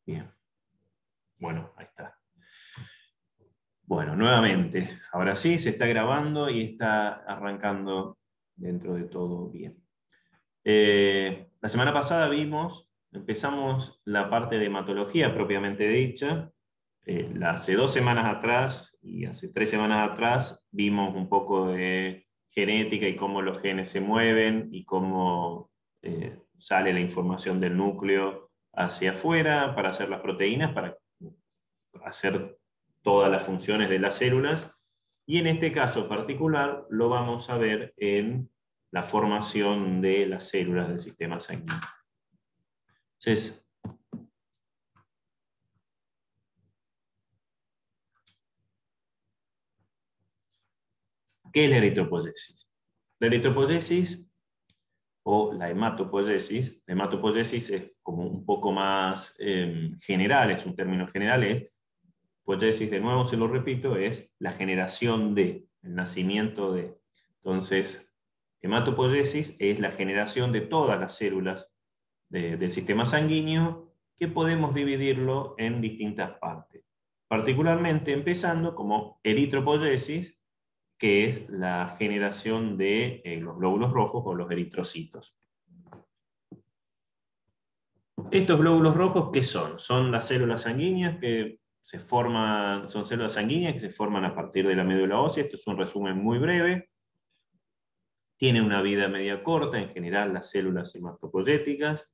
Bien. Bueno, ahí está. Bueno, nuevamente, ahora sí, se está grabando y está arrancando dentro de todo bien. La semana pasada empezamos la parte de hematología propiamente dicha. Hace 2 semanas atrás y hace 3 semanas atrás vimos un poco de genética y cómo los genes se mueven y cómo sale la información del núcleo hacia afuera para hacer las proteínas, para hacer todas las funciones de las células. Y en este caso particular lo vamos a ver en la formación de las células del sistema sanguíneo. Entonces, ¿qué es la eritropoyesis? La eritropoyesis o la hematopoiesis es como un poco más general, es un término general, poiesis, de nuevo se lo repito, es la generación de, el nacimiento de. Entonces, hematopoiesis es la generación de todas las células del sistema sanguíneo, que podemos dividirlo en distintas partes. Particularmente empezando como eritropoiesis, que es la generación de los glóbulos rojos o los eritrocitos. Estos glóbulos rojos, ¿qué son? Son las células sanguíneas que se forman, son células sanguíneas que se forman a partir de la médula ósea. Esto es un resumen muy breve. Tienen una vida media corta, en general las células hematopoyéticas.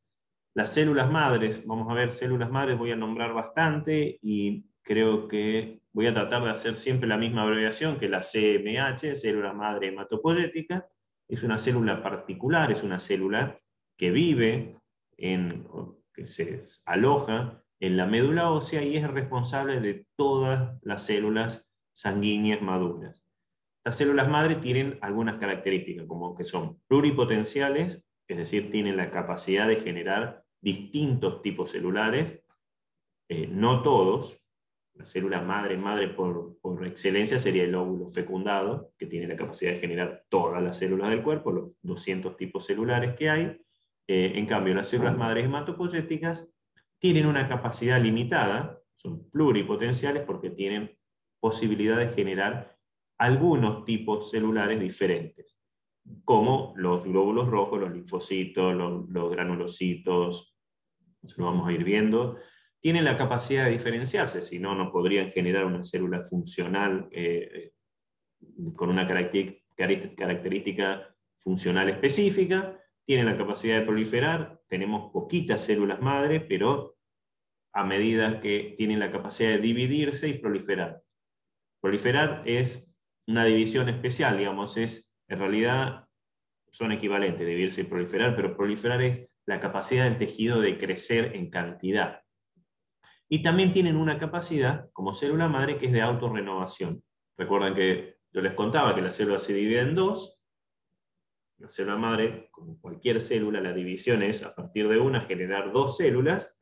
Las células madres, vamos a ver, células madres voy a nombrar bastante y creo que voy a tratar de hacer siempre la misma abreviación que la CMH, célula madre hematopoyética. Es una célula particular, es una célula que vive que se aloja en la médula ósea y es responsable de todas las células sanguíneas maduras. Las células madre tienen algunas características, como que son pluripotenciales, es decir, tienen la capacidad de generar distintos tipos celulares, no todos. La célula madre por excelencia sería el óvulo fecundado, que tiene la capacidad de generar todas las células del cuerpo, los 200 tipos celulares que hay. En cambio, las células madres hematopoyéticas tienen una capacidad limitada, son pluripotenciales porque tienen posibilidad de generar algunos tipos celulares diferentes, como los glóbulos rojos, los linfocitos, los granulocitos, eso lo vamos a ir viendo. Tienen la capacidad de diferenciarse, si no, no podrían generar una célula funcional con una característica funcional específica. Tienen la capacidad de proliferar, tenemos poquitas células madre, pero a medida que tienen la capacidad de dividirse y proliferar. Proliferar es una división especial, digamos, en realidad son equivalentes, dividirse y proliferar, pero proliferar es la capacidad del tejido de crecer en cantidad. Y también tienen una capacidad, como célula madre, que es de autorrenovación. Recuerden que yo les contaba que la célula se divide en dos. La célula madre, como cualquier célula, la división es a partir de una generar dos células,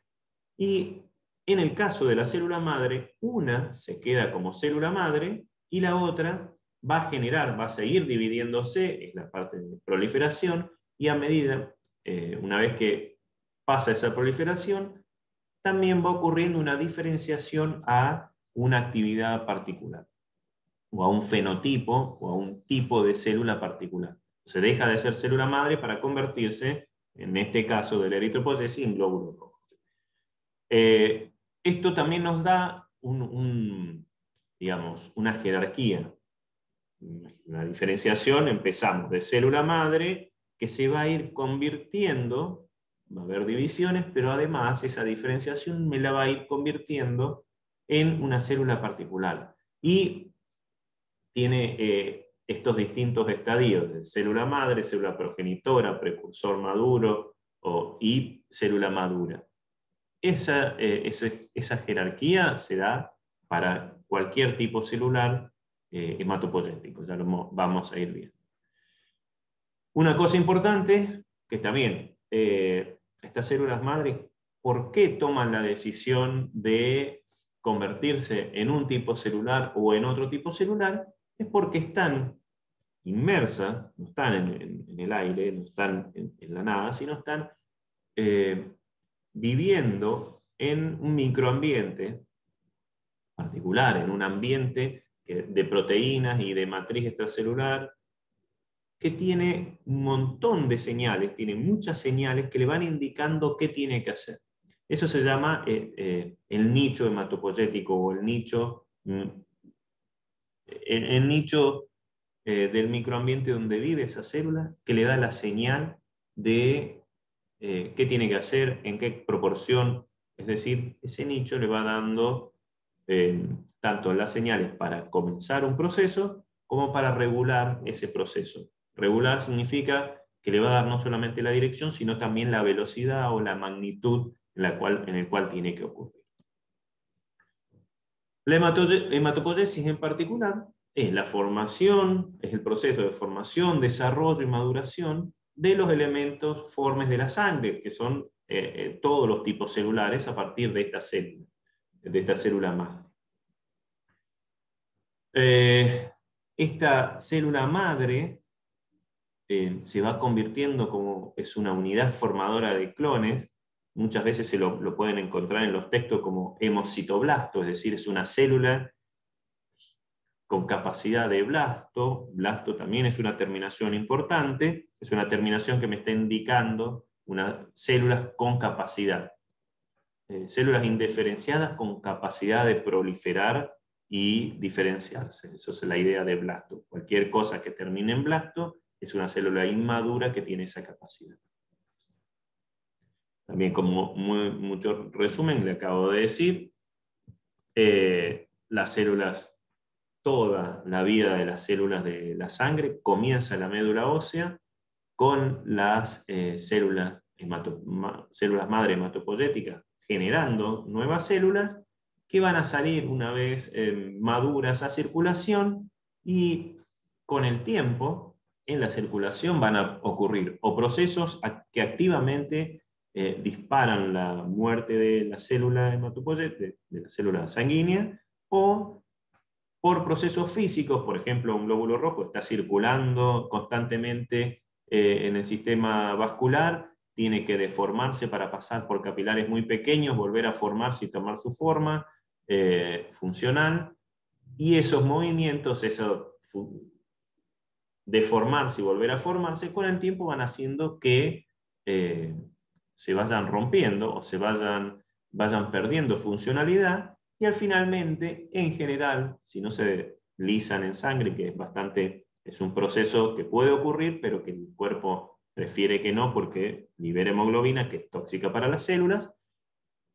y en el caso de la célula madre, una se queda como célula madre y la otra va a seguir dividiéndose, es la parte de proliferación, y a medida, una vez que pasa esa proliferación, también va ocurriendo una diferenciación a una actividad particular, o a un fenotipo, o a un tipo de célula particular. Se deja de ser célula madre para convertirse, en este caso de la eritropoyesis, en glóbulo rojo. Esto también nos da digamos, una jerarquía, una diferenciación. Empezamos de célula madre que se va a ir convirtiendo, va a haber divisiones, pero además esa diferenciación me la va a ir convirtiendo en una célula particular. Y tiene estos distintos estadios de célula madre, célula progenitora, precursor maduro y célula madura. Esa jerarquía se da para cualquier tipo celular hematopoyético, ya lo vamos a ir viendo. Una cosa importante, que también estas células madre, ¿por qué toman la decisión de convertirse en un tipo celular o en otro tipo celular? Es porque están inmersas, no están en el aire, no están en la nada, sino están viviendo en un microambiente particular, en un ambiente de proteínas y de matriz extracelular, que tiene un montón de señales, tiene muchas señales que le van indicando qué tiene que hacer. Eso se llama el nicho hematopoyético o el nicho, el nicho del microambiente donde vive esa célula, que le da la señal de qué tiene que hacer, en qué proporción. Es decir, ese nicho le va dando tanto las señales para comenzar un proceso como para regular ese proceso. Regular significa que le va a dar no solamente la dirección, sino también la velocidad o la magnitud en el cual tiene que ocurrir. La hematopoiesis en particular es la formación, es el proceso de formación, desarrollo y maduración de los elementos formes de la sangre, que son todos los tipos celulares a partir de esta célula madre. Esta célula madre se va convirtiendo como es una unidad formadora de clones. Muchas veces lo pueden encontrar en los textos como hemocitoblasto, es decir, es una célula con capacidad de blasto. Blasto también es una terminación importante, es una terminación que me está indicando unas células con capacidad. Células indiferenciadas con capacidad de proliferar y diferenciarse. Eso es la idea de blasto. Cualquier cosa que termine en blasto es una célula inmadura que tiene esa capacidad. También, como mucho resumen, le acabo de decir, las células, toda la vida de las células de la sangre comienza en la médula ósea con las células madre hematopoyéticas generando nuevas células que van a salir una vez maduras a circulación, y con el tiempo en la circulación van a ocurrir o procesos que activamente disparan la muerte de la célula hematopoyética, de la célula sanguínea, o por procesos físicos. Por ejemplo, un glóbulo rojo está circulando constantemente en el sistema vascular, tiene que deformarse para pasar por capilares muy pequeños, volver a formarse y tomar su forma funcional, y esos movimientos, deformarse y volver a formarse, con el tiempo van haciendo que se vayan rompiendo o vayan perdiendo funcionalidad, y al finalmente, en general, si no se lisan en sangre, que es un proceso que puede ocurrir, pero que el cuerpo prefiere que no porque libera hemoglobina, que es tóxica para las células,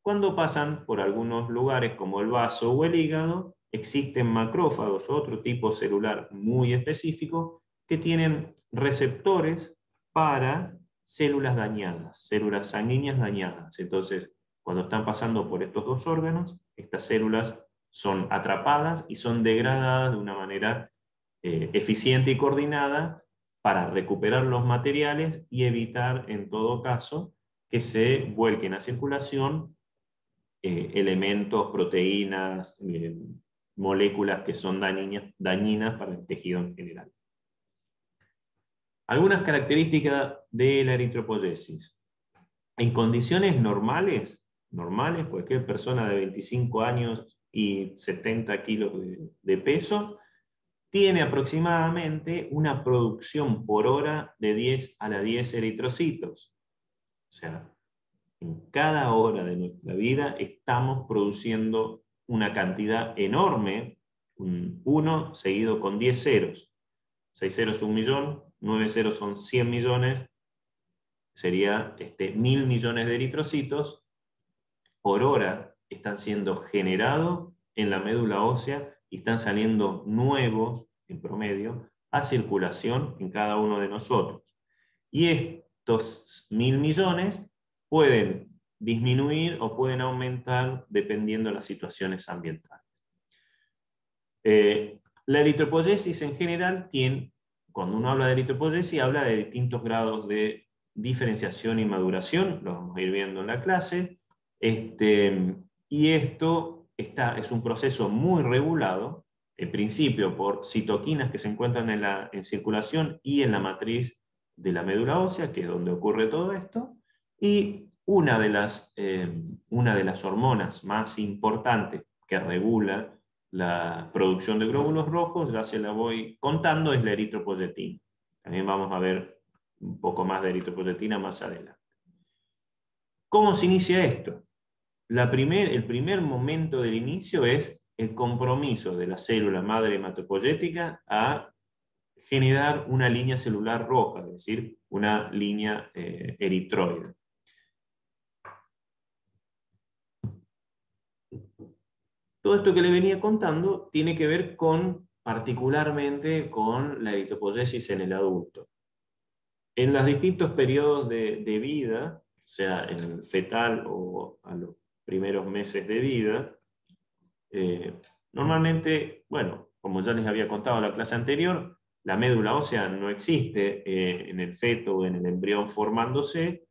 cuando pasan por algunos lugares como el vaso o el hígado, existen macrófagos, otro tipo celular muy específico, que tienen receptores para células dañadas, células sanguíneas dañadas. Entonces, cuando están pasando por estos dos órganos, estas células son atrapadas y son degradadas de una manera eficiente y coordinada para recuperar los materiales y evitar, en todo caso, que se vuelquen a circulación elementos, proteínas, moléculas que son dañinas para el tejido en general. Algunas características de la eritropoyesis. En condiciones normales, cualquier persona de 25 años y 70 kilos de peso tiene aproximadamente una producción por hora de 10 a la 10 eritrocitos. O sea, en cada hora de nuestra vida estamos produciendo una cantidad enorme, un 1 seguido con 10 ceros. 6 ceros es 1 millón, 9 ceros son 100 millones, sería 1000 millones de eritrocitos por hora están siendo generados en la médula ósea y están saliendo nuevos, en promedio, a circulación en cada uno de nosotros. Y estos 1000 millones pueden disminuir o pueden aumentar dependiendo de las situaciones ambientales. La eritropoyesis en general cuando uno habla de eritropoyesis, habla de distintos grados de diferenciación y maduración, lo vamos a ir viendo en la clase, y esto es un proceso muy regulado, en principio por citoquinas que se encuentran en circulación y en la matriz de la médula ósea, que es donde ocurre todo esto, y una de las hormonas más importantes que regula la producción de glóbulos rojos, ya se la voy contando, es la eritropoyetina. También vamos a ver un poco más de eritropoyetina más adelante. ¿Cómo se inicia esto? El primer momento del inicio es el compromiso de la célula madre hematopoyética a generar una línea celular roja, es decir, una línea eritroide. Todo esto que le venía contando tiene que ver particularmente con la eritropoyesis en el adulto. En los distintos periodos de vida, o sea, en el fetal o a los primeros meses de vida, normalmente, bueno, como ya les había contado en la clase anterior, la médula ósea no existe en el feto o en el embrión formándose,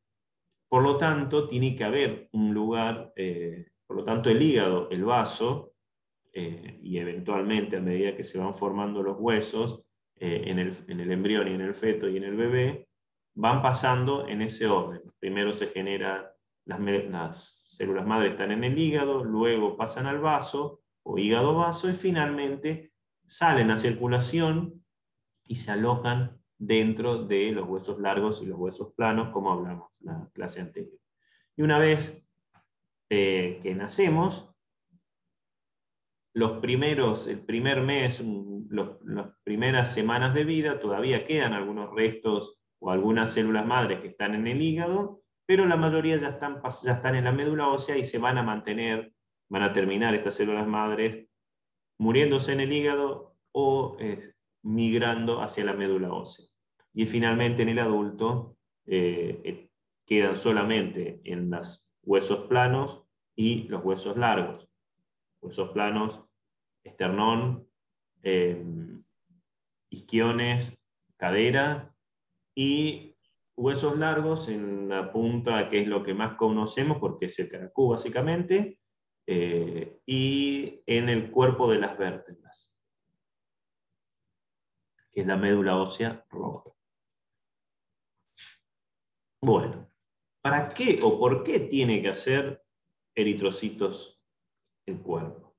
por lo tanto, tiene que haber un lugar, por lo tanto, el hígado, el vaso, y eventualmente a medida que se van formando los huesos en el embrión y en el feto y en el bebé, van pasando en ese orden. Primero se genera, las células madre están en el hígado, luego pasan al vaso o hígado-vaso y finalmente salen a circulación y se alojan dentro de los huesos largos y los huesos planos, como hablamos en la clase anterior. Y una vez que nacemos, el primer mes, las primeras semanas de vida, todavía quedan algunos restos o algunas células madres que están en el hígado, pero la mayoría ya están en la médula ósea y se van a terminar estas células madres muriéndose en el hígado o migrando hacia la médula ósea. Y finalmente en el adulto quedan solamente en los huesos planos y los huesos largos. Huesos planos, esternón, isquiones, cadera, y huesos largos en la punta, que es lo que más conocemos porque es el caracú básicamente, y en el cuerpo de las vértebras, que es la médula ósea roja. Bueno, ¿para qué o por qué tiene que hacer eritrocitos el cuerpo?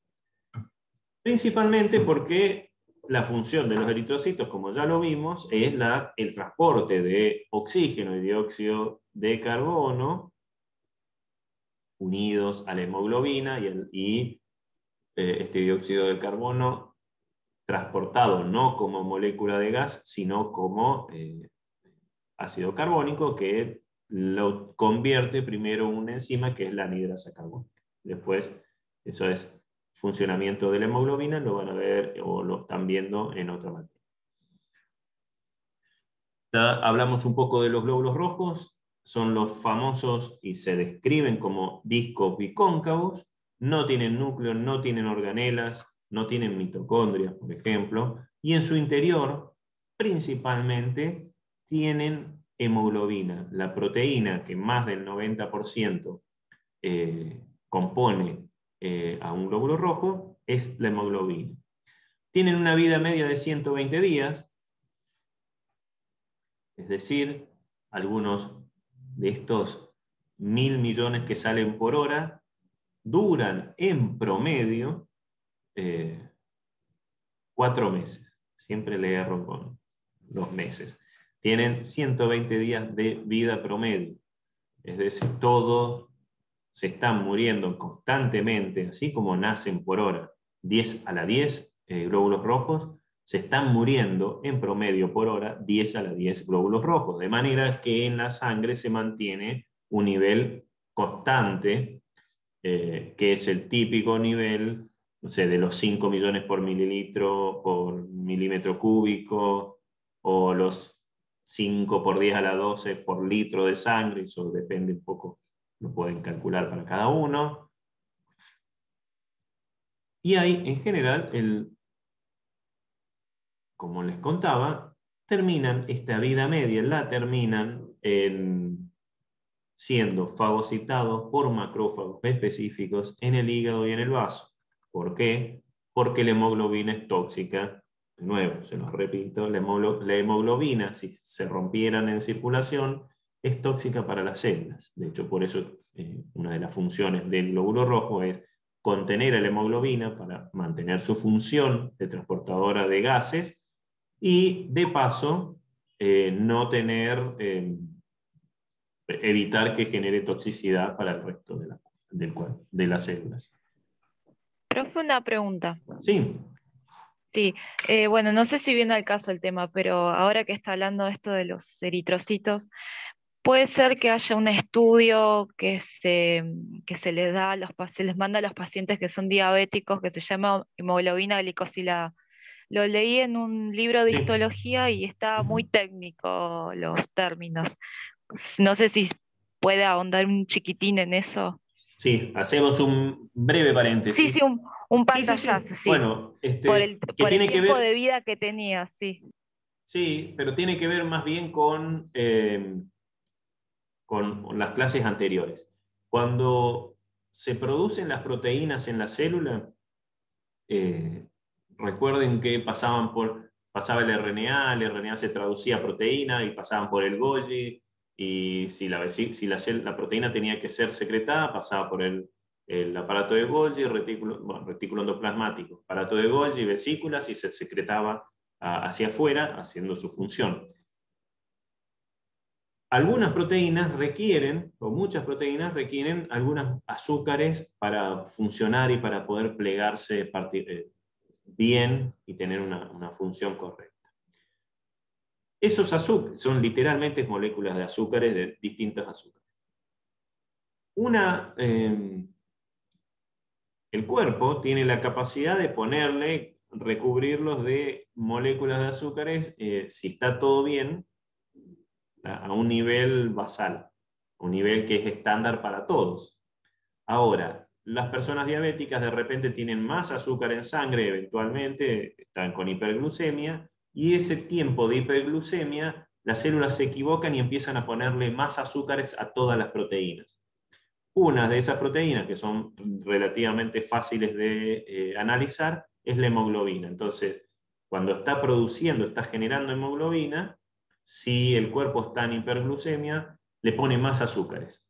Principalmente porque la función de los eritrocitos, como ya lo vimos, es el transporte de oxígeno y dióxido de carbono unidos a la hemoglobina y este dióxido de carbono transportado no como molécula de gas, sino como ácido carbónico, que lo convierte primero en una enzima que es la anhidrasa carbónica. Después, eso es funcionamiento de la hemoglobina, lo van a ver o lo están viendo en otra materia. Ya hablamos un poco de los glóbulos rojos, son los famosos y se describen como discos bicóncavos, no tienen núcleo, no tienen organelas, no tienen mitocondrias, por ejemplo, y en su interior principalmente tienen hemoglobina, la proteína que más del 90% compone a un glóbulo rojo es la hemoglobina. Tienen una vida media de 120 días, es decir, algunos de estos 1.000 millones que salen por hora duran en promedio 4 meses. Siempre le erro con los meses. Tienen 120 días de vida promedio. Es decir, todos se están muriendo constantemente, así como nacen por hora 10 a la 10 glóbulos rojos, se están muriendo en promedio por hora 10 a la 10 glóbulos rojos, de manera que en la sangre se mantiene un nivel constante, que es el típico nivel, no sé, de los 5 millones por mililitro por milímetro cúbico, o los 5 por 10 a la 12 por litro de sangre, eso depende un poco, lo pueden calcular para cada uno. Y ahí, en general, como les contaba, terminan esta vida media, la terminan siendo fagocitados por macrófagos específicos en el hígado y en el vaso. ¿Por qué? Porque la hemoglobina es tóxica. De nuevo, se los repito, la hemoglobina, si se rompieran en circulación, es tóxica para las células. De hecho, por eso una de las funciones del glóbulo rojo es contener la hemoglobina para mantener su función de transportadora de gases y, de paso, no tener, evitar que genere toxicidad para el resto de las células. Profe, una pregunta. Sí. Sí, bueno, no sé si viene al caso el tema, pero ahora que está hablando esto de los eritrocitos, puede ser que haya un estudio que se les da a se les manda a los pacientes que son diabéticos, que se llama hemoglobina glicosilada. Lo leí en un libro de Sí. histología y está muy técnico los términos. No sé si puede ahondar un chiquitín en eso. Sí, hacemos un breve Sí, sí, paréntesis. un Sí, sí, sí. pantallazo, sí, Bueno, que por el tiene que tiempo de ver, vida que tenía, sí. sí, pero tiene que ver más bien con las clases anteriores. Cuando se producen las proteínas en la célula, eh, recuerden que pasaba el RNA se traducía a proteína y pasaban por el Golgi, y si la proteína tenía que ser secretada, pasaba por el aparato de Golgi, retículo endoplasmático, aparato de Golgi, vesículas, y se secretaba hacia afuera, haciendo su función. Algunas proteínas requieren, o muchas proteínas requieren, algunos azúcares para funcionar y para poder plegarse bien y tener una función correcta. Esos azúcares son literalmente moléculas de azúcares, de distintos azúcares. El cuerpo tiene la capacidad de recubrirlos de moléculas de azúcares, si está todo bien, a un nivel basal, un nivel que es estándar para todos. Ahora, las personas diabéticas de repente tienen más azúcar en sangre, eventualmente están con hiperglucemia, y ese tiempo de hiperglucemia, las células se equivocan y empiezan a ponerle más azúcares a todas las proteínas. Una de esas proteínas, que son relativamente fáciles de analizar, es la hemoglobina. Entonces, cuando está generando hemoglobina, si el cuerpo está en hiperglucemia, le pone más azúcares.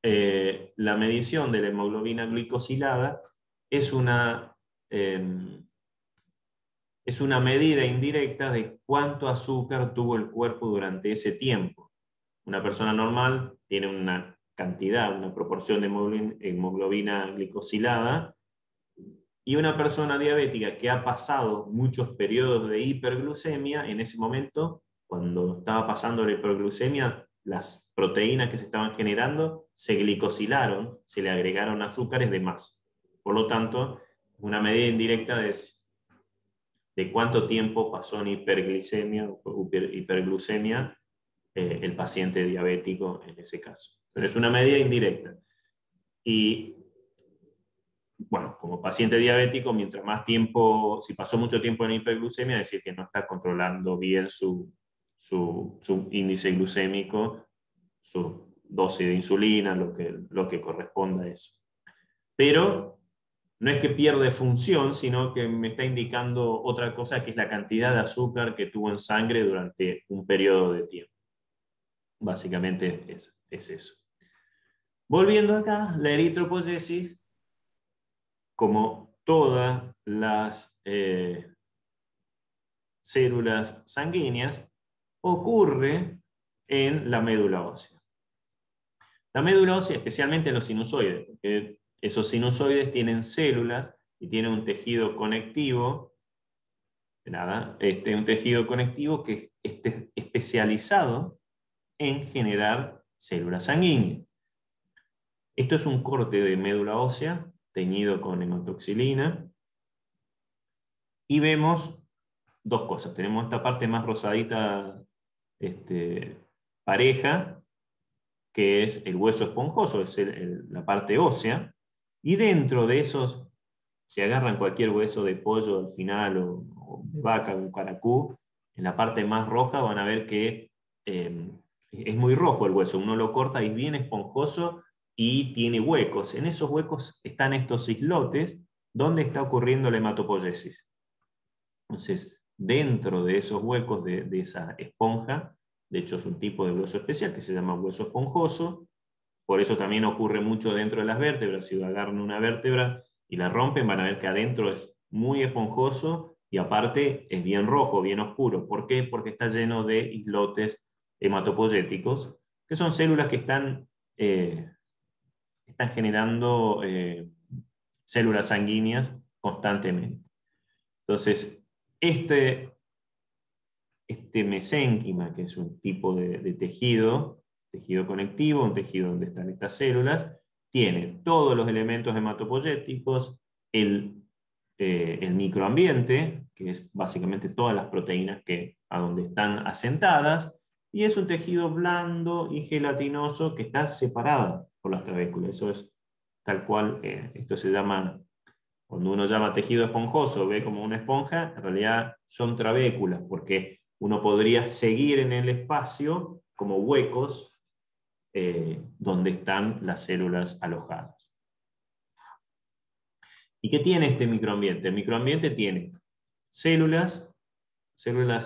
La medición de la hemoglobina glicosilada es es una medida indirecta de cuánto azúcar tuvo el cuerpo durante ese tiempo. Una persona normal tiene una cantidad, una proporción de hemoglobina glicosilada, y una persona diabética que ha pasado muchos periodos de hiperglucemia, en ese momento, cuando estaba pasando la hiperglucemia, las proteínas que se estaban generando se glicosilaron, se le agregaron azúcares de más. Por lo tanto, una medida indirecta de cuánto tiempo pasó en hiperglucemia el paciente diabético en ese caso. Pero es una medida indirecta. Y bueno, como paciente diabético, mientras más tiempo, si pasó mucho tiempo en hiperglucemia, es decir que no está controlando bien su índice glucémico, su dosis de insulina, lo que corresponda a eso. Pero no es que pierde función, sino que me está indicando otra cosa, que es la cantidad de azúcar que tuvo en sangre durante un periodo de tiempo. Básicamente es eso. Volviendo acá, la eritropoyesis, como todas las células sanguíneas, ocurre en la médula ósea. La médula ósea, especialmente en los sinusoides, porque esos sinusoides tienen células y tienen un tejido conectivo, un tejido conectivo que esté especializado en generar células sanguíneas. Esto es un corte de médula ósea teñido con hematoxilina, y vemos dos cosas. Tenemos esta parte más rosadita, pareja, que es el hueso esponjoso, es la parte ósea, y dentro de esos, si agarran cualquier hueso de pollo al final, o de vaca, un caracú, en la parte más roja van a ver que es muy rojo el hueso. Uno lo corta y es bien esponjoso y tiene huecos. En esos huecos están estos islotes donde está ocurriendo la hematopoiesis. Entonces, dentro de esos huecos de esa esponja, De hecho, es un tipo de hueso especial que se llama hueso esponjoso. Por eso también ocurre mucho dentro de las vértebras. Si agarran una vértebra y la rompen, van a ver que adentro es muy esponjoso y aparte es bien rojo, bien oscuro. ¿Por qué? Porque está lleno de islotes hematopoyéticos, que son células que están generando células sanguíneas constantemente. Entonces, este mesénquima, que es un tipo de tejido conectivo, un tejido donde están estas células, tiene todos los elementos hematopoyéticos, el microambiente, que es básicamente todas las proteínas a donde están asentadas, y es un tejido blando y gelatinoso que está separado por las trabéculas. Eso es tal cual, esto se llama, cuando uno llama tejido esponjoso, ve como una esponja, en realidad son trabéculas, porque uno podría seguir en el espacio como huecos donde están las células alojadas. ¿Y qué tiene este microambiente? El microambiente tiene células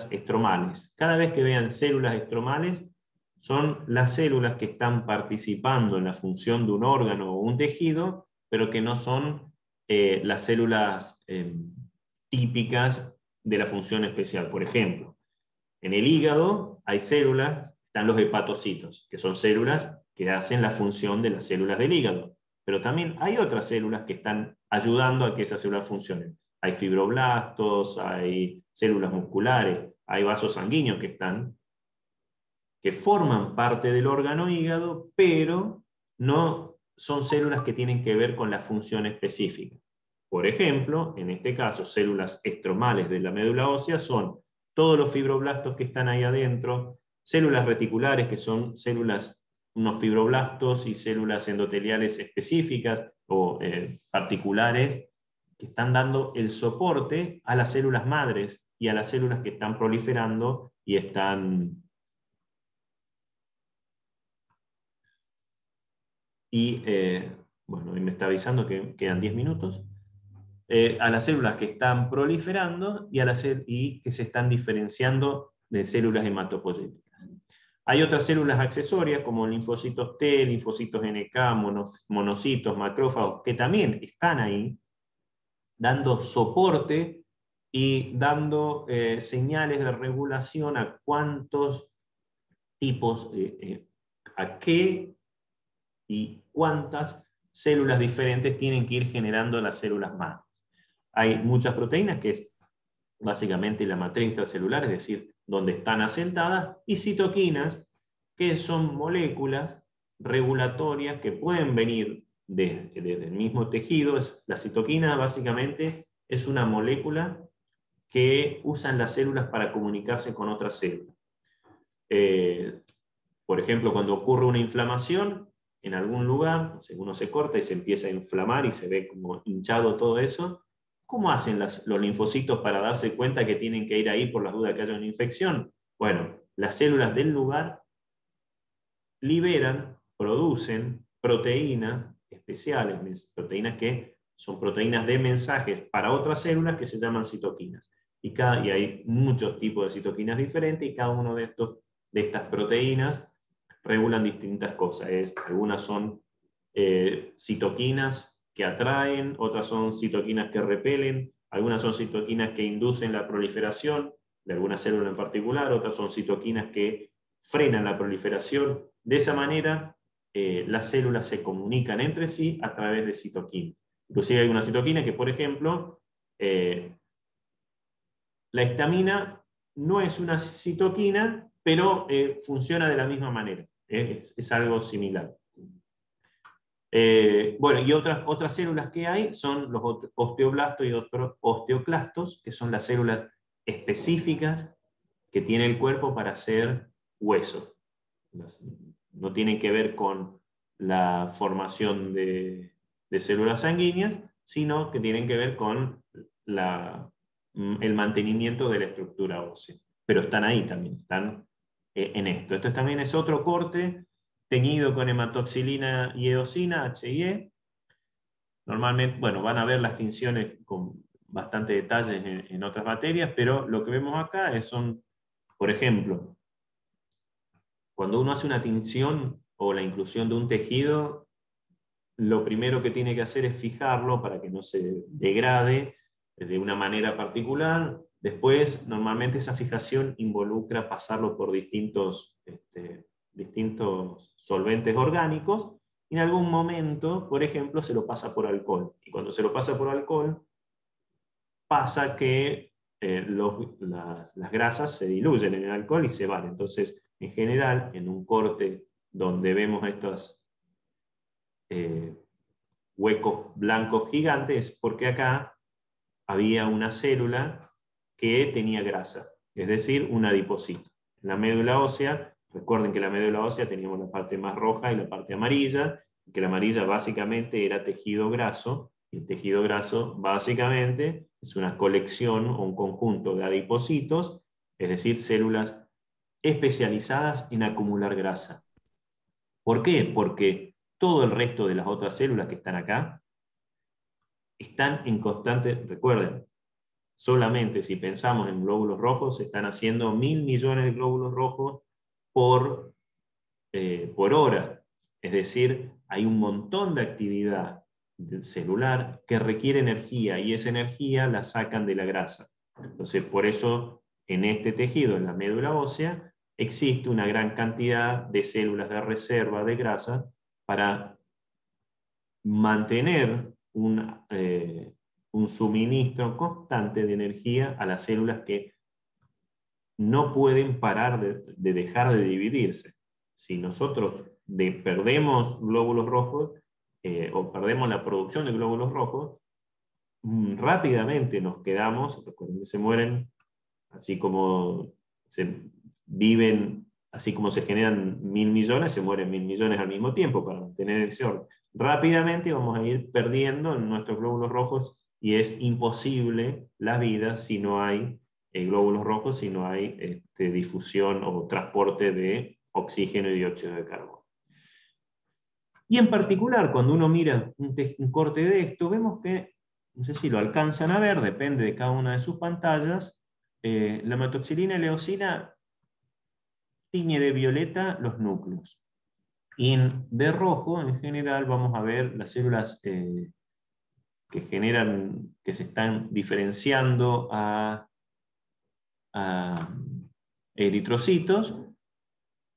estromales. Cada vez que vean células estromales, son las células que están participando en la función de un órgano o un tejido, pero que no son las células típicas de la función especial. Por ejemplo, en el hígado hay células, están los hepatocitos, que son células que hacen la función de las células del hígado. Pero también hay otras células que están ayudando a que esas células funcionen. Hay fibroblastos, hay células musculares, hay vasos sanguíneos que forman parte del órgano hígado, pero no son células que tienen que ver con la función específica. Por ejemplo, en este caso, células estromales de la médula ósea son todos los fibroblastos que están ahí adentro, células reticulares, que son células, unos fibroblastos y células endoteliales específicas o particulares, que están dando el soporte a las células madres y a las células que están proliferando y están... bueno, me está avisando que quedan 10 minutos. A las células que están proliferando y que se están diferenciando de células hematopoyéticas. Hay otras células accesorias como linfocitos T, linfocitos NK, monocitos, macrófagos, que también están ahí dando soporte y dando señales de regulación a cuántos tipos, a qué y cuántas células diferentes tienen que ir generando las células madres. Hay muchas proteínas, que es básicamente la matriz extracelular, es decir, donde están asentadas, y citoquinas, que son moléculas regulatorias que pueden venir desde el mismo tejido. La citoquina básicamente es una molécula que usan las células para comunicarse con otras células. Por ejemplo, cuando ocurre una inflamación en algún lugar, uno se corta y se empieza a inflamar y se ve como hinchado todo eso, ¿cómo hacen los linfocitos para darse cuenta que tienen que ir ahí por las dudas que haya una infección? Bueno, las células del lugar producen proteínas especiales, proteínas que son proteínas de mensajes para otras células que se llaman citoquinas. Y hay muchos tipos de citoquinas diferentes, y cada uno de estas proteínas regulan distintas cosas. Algunas son citoquinas que atraen, otras son citoquinas que repelen, algunas son citoquinas que inducen la proliferación de alguna célula en particular, otras son citoquinas que frenan la proliferación. De esa manera, las células se comunican entre sí a través de citoquinas. Inclusive hay una citoquina que, por ejemplo, la histamina no es una citoquina, pero funciona de la misma manera. Es algo similar. Bueno, y otras células que hay son los osteoblastos y otros osteoclastos, que son las células específicas que tiene el cuerpo para hacer huesos. No tienen que ver con la formación de células sanguíneas, sino que tienen que ver con el mantenimiento de la estructura ósea. Pero están ahí también, están en esto. Esto también es otro corte teñido con hematoxilina y eosina, HIE. Normalmente, bueno, van a ver las tinciones con bastante detalles en otras materias, pero lo que vemos acá son, por ejemplo, cuando uno hace una tinción o la inclusión de un tejido, lo primero que tiene que hacer es fijarlo para que no se degrade de una manera particular. Después, normalmente esa fijación involucra pasarlo por distintos solventes orgánicos, y en algún momento, por ejemplo, se lo pasa por alcohol. Y cuando se lo pasa por alcohol, pasa que las grasas se diluyen en el alcohol y se van. Entonces, en general, en un corte donde vemos estos huecos blancos gigantes, porque acá había una célula que tenía grasa, es decir, un adipocito. En la médula ósea, recuerden que la médula ósea teníamos la parte más roja y la parte amarilla, que la amarilla básicamente era tejido graso, y el tejido graso básicamente es una colección o un conjunto de adipocitos, es decir, células especializadas en acumular grasa. ¿Por qué? Porque todo el resto de las otras células que están acá están en constante, recuerden, solamente si pensamos en glóbulos rojos, se están haciendo 1.000 millones de glóbulos rojos por hora. Es decir, hay un montón de actividad celular que requiere energía, y esa energía la sacan de la grasa. Entonces, por eso en este tejido, en la médula ósea, existe una gran cantidad de células de reserva de grasa para mantener un suministro constante de energía a las células que no pueden parar de dejar de dividirse. Si nosotros perdemos glóbulos rojos o perdemos la producción de glóbulos rojos, rápidamente nos quedamos, recuerden que se mueren, así como se viven, así como se generan 1.000 millones, se mueren 1.000 millones al mismo tiempo para mantener ese orden. Rápidamente vamos a ir perdiendo nuestros glóbulos rojos, y es imposible la vida si no hay glóbulos rojos, si no hay difusión o transporte de oxígeno y dióxido de carbono. Y en particular, cuando uno mira un corte de esto, vemos que, no sé si lo alcanzan a ver, depende de cada una de sus pantallas, la metoxilina y leucina tiñe de violeta los núcleos. Y de rojo, en general, vamos a ver las células que se están diferenciando a eritrocitos,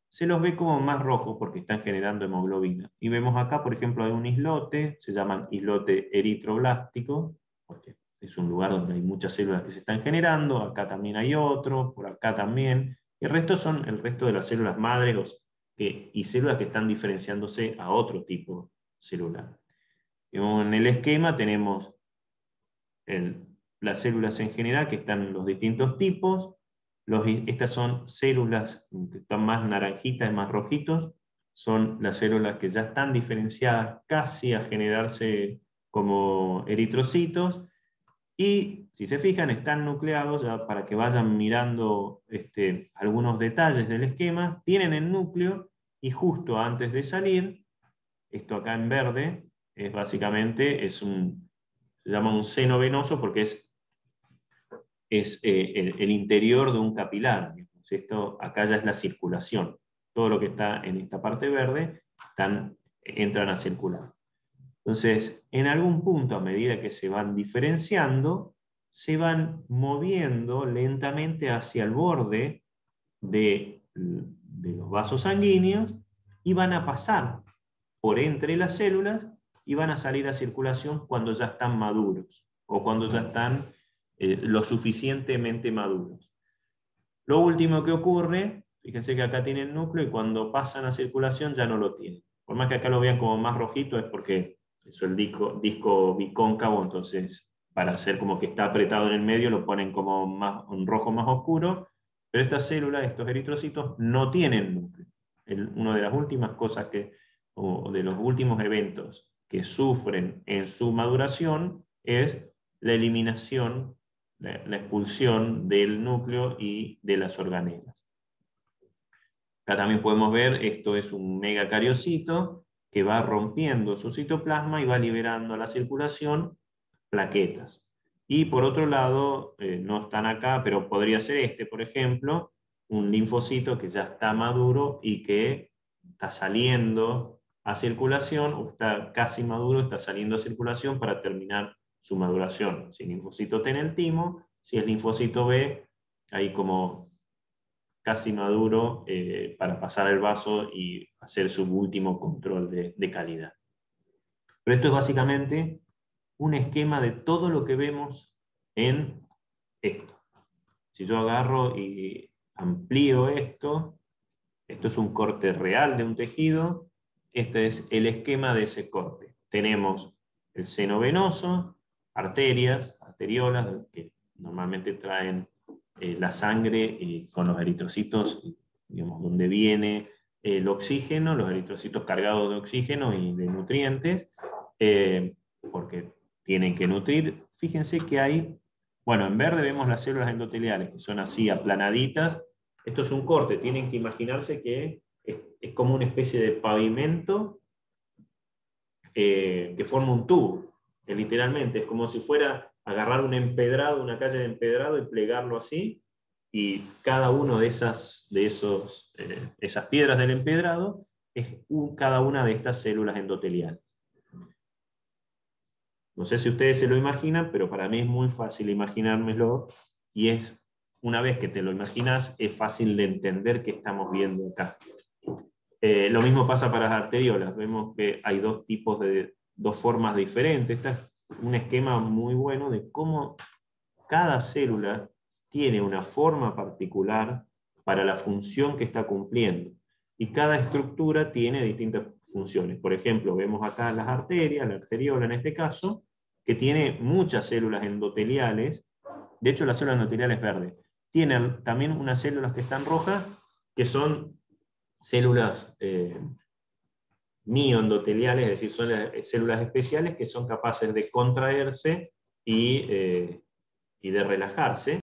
se los ve como más rojos porque están generando hemoglobina. Y vemos acá, por ejemplo, hay un islote, se llaman islote eritroblástico, porque es un lugar donde hay muchas células que se están generando. Acá también hay otro, por acá también. Y el resto son el resto de las células madres y células que están diferenciándose a otro tipo celular. En el esquema tenemos las células en general, que están en los distintos tipos. Estas son células que están más naranjitas y más rojitos, son las células que ya están diferenciadas casi a generarse como eritrocitos, y si se fijan están nucleados, ya para que vayan mirando algunos detalles del esquema, tienen el núcleo, y justo antes de salir, esto acá en verde, básicamente se llama un seno venoso porque es el interior de un capilar. Esto acá ya es la circulación. Todo lo que está en esta parte verde entran a circular. Entonces, en algún punto, a medida que se van diferenciando, se van moviendo lentamente hacia el borde de los vasos sanguíneos, y van a pasar por entre las células y van a salir a circulación cuando ya están maduros o cuando ya están lo suficientemente maduros. Lo último que ocurre, fíjense que acá tienen núcleo y cuando pasan a circulación ya no lo tienen. Por más que acá lo vean como más rojito, es porque es el disco bicóncavo, entonces para hacer como que está apretado en el medio lo ponen como un rojo más oscuro, pero estas células, estos eritrocitos, no tienen núcleo. Una de las últimas cosas o de los últimos eventos que sufren en su maduración es la eliminación, la expulsión del núcleo y de las organelas. Acá también podemos ver, esto es un megacariocito que va rompiendo su citoplasma y va liberando a la circulación plaquetas. Y por otro lado, no están acá, pero podría ser por ejemplo, un linfocito que ya está maduro y que está saliendo a circulación, o está casi maduro, está saliendo a circulación para terminar su maduración. Si el linfocito T en el timo, si es linfocito B, ahí como casi maduro para pasar el vaso y hacer su último control de calidad. Pero esto es básicamente un esquema de todo lo que vemos en esto. Si yo agarro y amplío esto, esto es un corte real de un tejido, este es el esquema de ese corte. Tenemos el seno venoso, arterias, arteriolas, que normalmente traen la sangre con los eritrocitos, digamos, donde viene el oxígeno, los eritrocitos cargados de oxígeno y de nutrientes, porque tienen que nutrir. Fíjense que hay, bueno, en verde vemos las células endoteliales, que son así aplanaditas. Esto es un corte, tienen que imaginarse que es como una especie de pavimento que forma un tubo, literalmente, es como si fuera agarrar un empedrado, una calle de empedrado y plegarlo así, y cada uno de esas piedras del empedrado es cada una de estas células endoteliales. No sé si ustedes se lo imaginan, pero para mí es muy fácil imaginármelo, y una vez que te lo imaginas, es fácil de entender qué estamos viendo acá. Lo mismo pasa para las arteriolas, vemos que hay dos formas diferentes. Este es un esquema muy bueno de cómo cada célula tiene una forma particular para la función que está cumpliendo. Y cada estructura tiene distintas funciones. Por ejemplo, vemos acá las arterias, la arteriola en este caso, que tiene muchas células endoteliales. De hecho, la célula endotelial es verde. Tiene también unas células que están rojas, que son células mioendoteliales, es decir, son células especiales que son capaces de contraerse y de relajarse.